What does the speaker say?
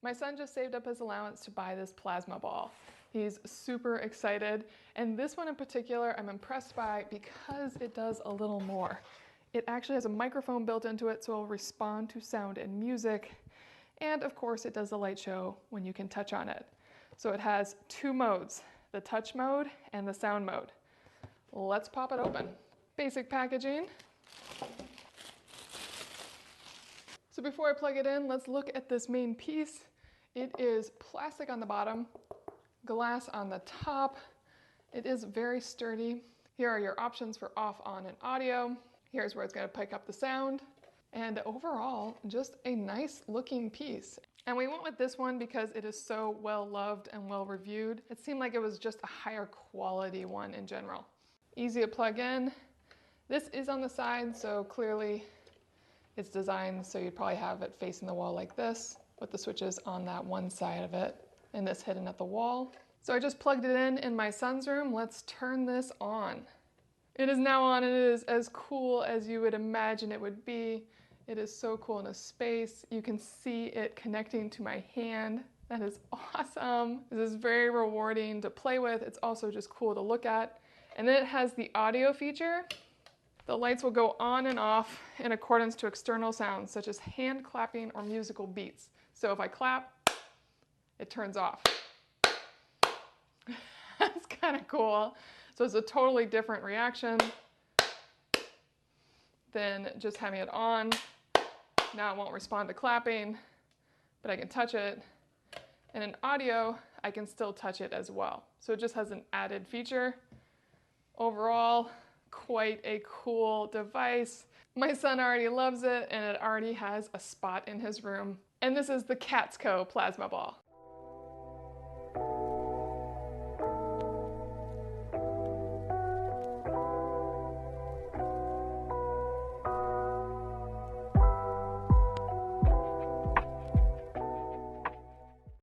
My son just saved up his allowance to buy this plasma ball. He's super excited, and this one in particular I'm impressed by because it does a little more. It actually has a microphone built into it, so it'll respond to sound and music, and of course it does a light show when you can touch on it. So it has two modes, the touch mode and the sound mode. Let's pop it open. Basic packaging. So before I plug it in, let's look at this main piece. It is plastic on the bottom, glass on the top. It is very sturdy. Here are your options for off, on, and audio. Here's where it's going to pick up the sound. And overall, just a nice looking piece. And we went with this one because it is so well loved and well reviewed. It seemed like it was just a higher quality one in general. Easy to plug in. This is on the side, so clearly it's designed so you'd probably have it facing the wall like this, with the switches on that one side of it, and this hidden at the wall. So I just plugged it in my son's room. Let's turn this on. It is now on, and it is as cool as you would imagine it would be. It is so cool in a space. You can see it connecting to my hand. That is awesome. This is very rewarding to play with. It's also just cool to look at. And then it has the audio feature. The lights will go on and off in accordance to external sounds, such as hand clapping or musical beats. So if I clap, it turns off. That's kind of cool. So it's a totally different reaction than just having it on. Now it won't respond to clapping, but I can touch it. And in audio, I can still touch it as well. So it just has an added feature. Overall, quite a cool device. My son already loves it, and it already has a spot in his room. And this is the Katzco Plasma Ball.